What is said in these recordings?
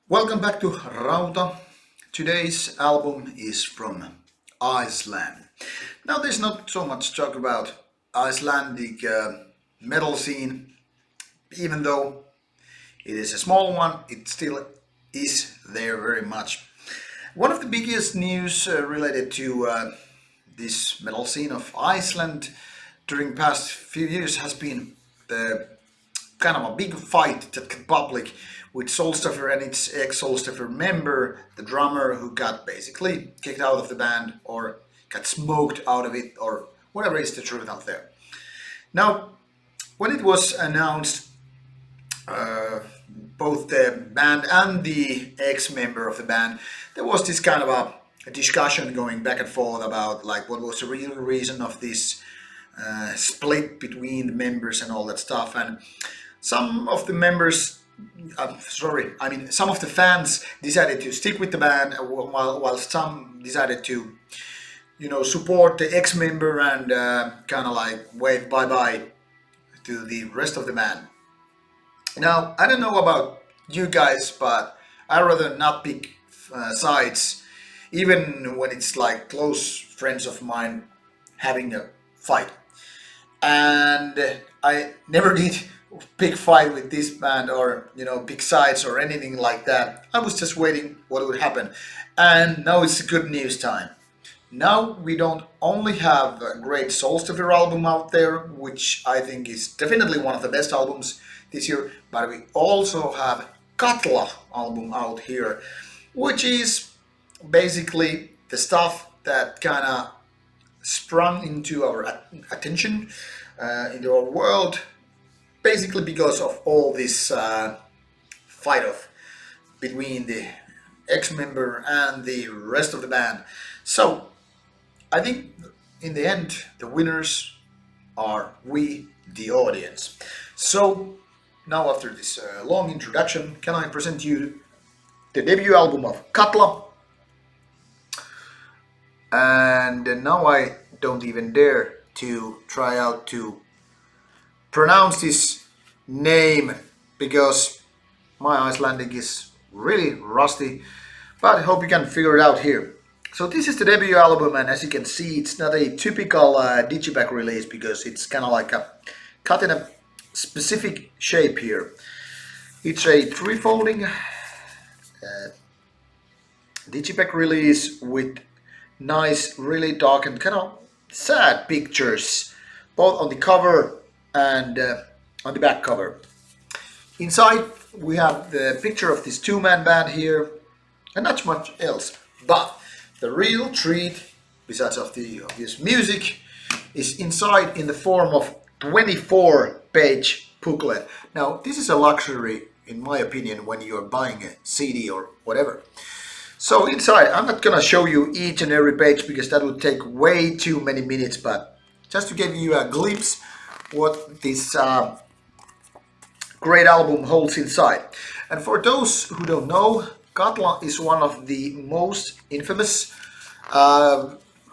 Welcome back to Rauta. Today's album is from Iceland. Now, there's not so much talk about Icelandic metal scene, even though it is a small one, it still is there very much. One of the biggest news related to this metal scene of Iceland during past few years has been the kind of a big fight that got public with Solstafir and its ex-Solstafir member, the drummer, who got basically kicked out of the band or got smoked out of it or whatever is the truth out there. Now, when it was announced, both the band and the ex-member of the band, there was this kind of a discussion going back and forth about like what was the real reason of this split between the members and all that stuff. And some of the members, some of the fans decided to stick with the band, while some decided to, support the ex-member and kind of like wave bye-bye to the rest of the band. Now, I don't know about you guys, but I'd rather not pick sides, even when it's like close friends of mine having a fight. And I never did pick fight with this band or pick sides or anything like that. I was just waiting what would happen, and now it's good news time. Now we don't only have a great Solstafir album out there, which I think is definitely one of the best albums this year, but we also have Katla album out here, which is basically the stuff that kind of sprung into our attention, into our world, basically because of all this fight off between the ex-member and the rest of the band. So I think in the end the winners are we, the audience. So now, after this long introduction, can I present you the debut album of Katla? And now I don't even dare to try out to pronounce this name because my Icelandic is really rusty, but I hope you can figure it out here. So this is the debut album, and as you can see, it's not a typical digipack release because it's kind of like cut in a specific shape here. It's a three-folding digipack release with nice, really dark and kind of sad pictures, both on the cover and on the back cover. Inside we have the picture of this two-man band here, and not much else. But the real treat, besides of the obvious music, is inside in the form of 24-page booklet. Now, this is a luxury, in my opinion, when you're buying a CD or whatever. So inside, I'm not gonna show you each and every page because that would take way too many minutes, but just to give you a glimpse what this great album holds inside. And for those who don't know, Katla is one of the most infamous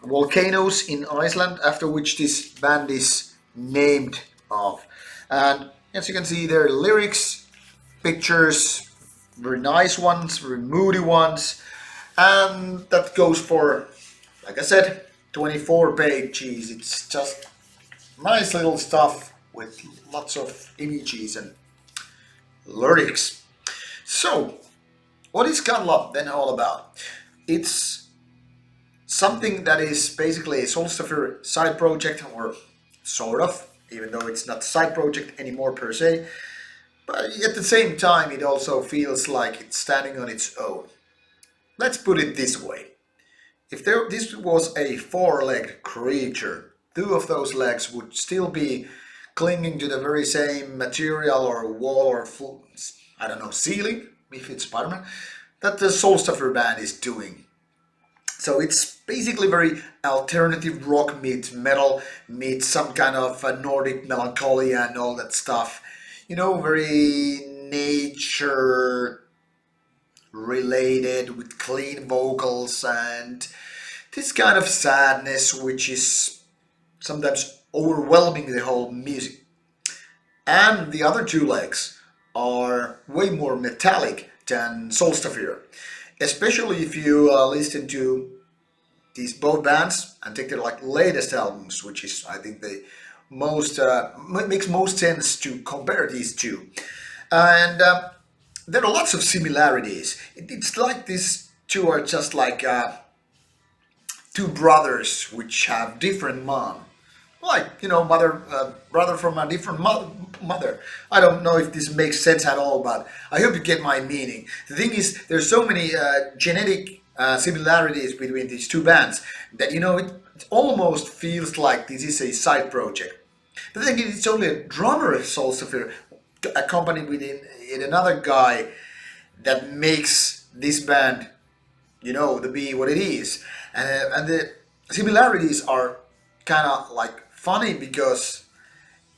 volcanoes in Iceland, after which this band is named of. And as you can see, there are lyrics, pictures, very nice ones, very moody ones, and that goes for, like I said, 24 pages. It's just nice little stuff with lots of images and lyrics. So, what is Katla then all about? It's something that is basically a Solstafir side project, or sort of, even though it's not a side project anymore per se. But at the same time, it also feels like it's standing on its own. Let's put it this way. If this was a four-legged creature, two of those legs would still be clinging to the very same material or wall or ceiling, if it's Spider-Man, that the Solstafir band is doing. So it's basically very alternative rock meets metal meets some kind of Nordic melancholia and all that stuff. Very nature related with clean vocals and this kind of sadness which is sometimes overwhelming the whole music. And the other two legs are way more metallic than Solstafir, especially if you listen to these both bands and take their like latest albums, which is I think the most makes most sense to compare these two. And there are lots of similarities. It's like these two are just like two brothers which have different mom, like mother brother from a different mother. I don't know if this makes sense at all, but I hope you get my meaning. The thing is, there's so many genetic similarities between these two bands that it almost feels like this is a side project. The thing is, it's only a drummer, Solstafir, accompanied with another guy that makes this band, to be what it is. And the similarities are kind of like funny because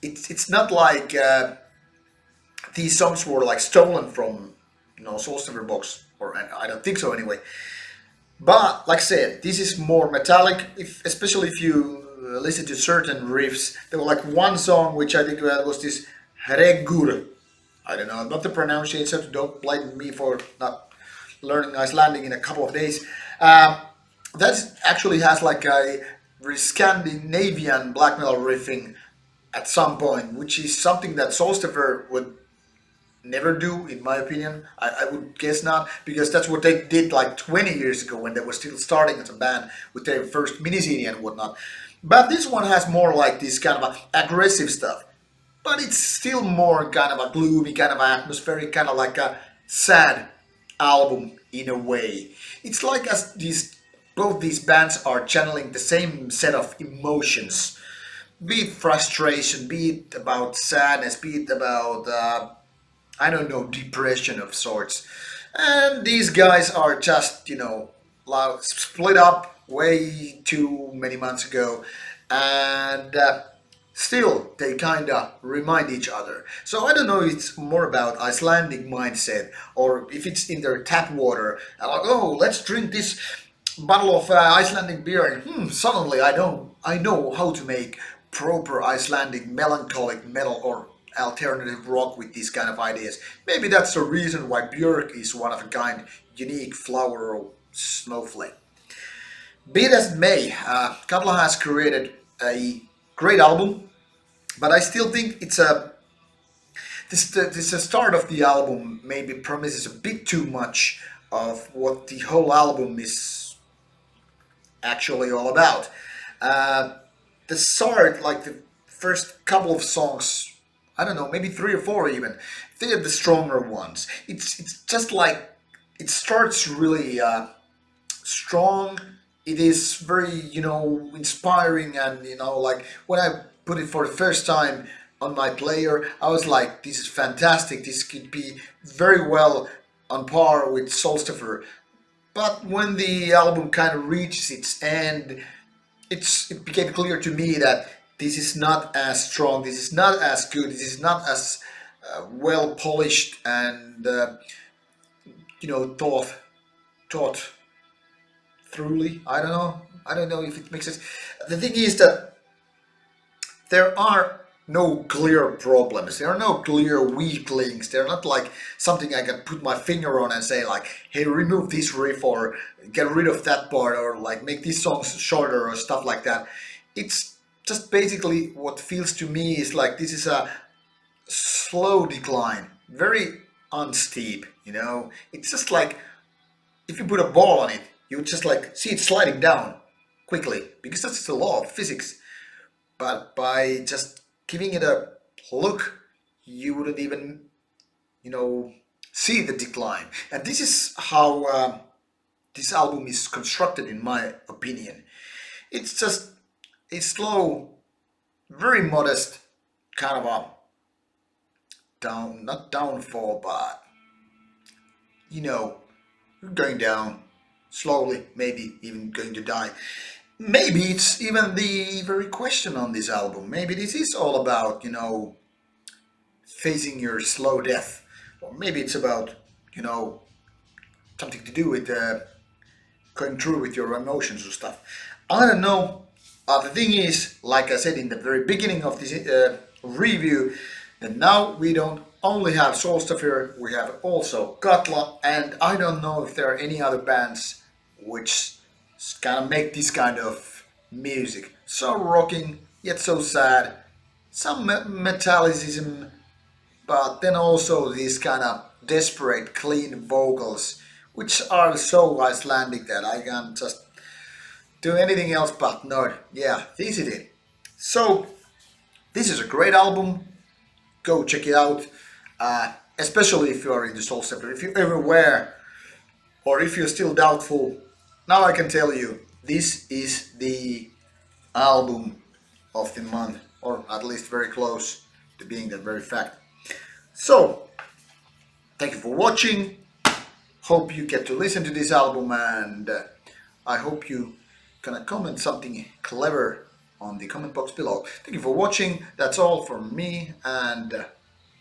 it's not like these songs were like stolen from Solstafir box, or I don't think so anyway. But like I said, this is more metallic, especially if you listen to certain riffs. There was like one song which I think was this Regur. I don't know, not the pronunciation, so don't blame me for not learning Icelandic in a couple of days. That actually has like a Scandinavian black metal riffing at some point, which is something that Solstafir would never do, in my opinion. I would guess not, because that's what they did like 20 years ago when they were still starting as a band with their first mini CD and whatnot. But this one has more like this kind of aggressive stuff. But it's still more kind of a gloomy, kind of atmospheric, kind of like a sad album in a way. It's like as both these bands are channeling the same set of emotions, be it frustration, be it about sadness, be it about I don't know, depression of sorts. And these guys are just split up way too many months ago, and still they kind of remind each other. So I don't know if it's more about Icelandic mindset or if it's in their tap water. And like, oh, let's drink this bottle of Icelandic beer, and suddenly I know how to make proper Icelandic melancholic metal or alternative rock with these kind of ideas. Maybe that's the reason why Björk is one of a kind, unique flower or snowflake. Be it as it may, Katla has created a great album, but I still think it's this start of the album maybe promises a bit too much of what the whole album is actually all about. The start, like the first couple of songs, I don't know, maybe three or four even, they're the stronger ones. It's just like it starts really strong. It is very inspiring, and like when I put it for the first time on my player, I was like, this is fantastic. This could be very well on par with Solstafir. But when the album kind of reaches its end, it became clear to me that this is not as strong, this is not as good, this is not as well polished and thought thoroughly. I don't know if it makes sense. The thing is that there are no clear problems. There are no clear weak links. They're not like something I can put my finger on and say like, hey, remove this riff or get rid of that part or like make these songs shorter or stuff like that. It's just basically what feels to me is like this is a slow decline, very unsteep, It's just like if you put a ball on it, you would just like see it sliding down quickly because that's the law of physics. But by just giving it a look, you wouldn't even, see the decline. And this is how this album is constructed, in my opinion. It's just a slow, very modest kind of a not downfall, but going down slowly, maybe even going to die. Maybe it's even the very question on this album. Maybe this is all about, facing your slow death. Or maybe it's about, something to do with going through with your emotions or stuff. I don't know. The thing is, like I said in the very beginning of this review, And now we don't only have Solstafir, we have also Katla, and I don't know if there are any other bands which kind of make this kind of music. So rocking, yet so sad. Some metallicism, but then also these kind of desperate, clean vocals, which are so Icelandic that I can't just do anything else but nod. Yeah, this is it. So, this is a great album. Go check it out. Especially if you are into Soul Stepper. If you ever were, or if you're still doubtful, now I can tell you this is the album of the month, or at least very close to being that very fact. So, thank you for watching. Hope you get to listen to this album, and I hope you gonna comment something clever on the comment box below. Thank you for watching. That's all from me, and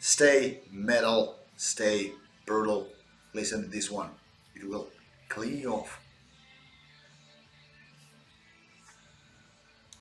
stay metal, stay brutal. Listen to this one. It will clean you off.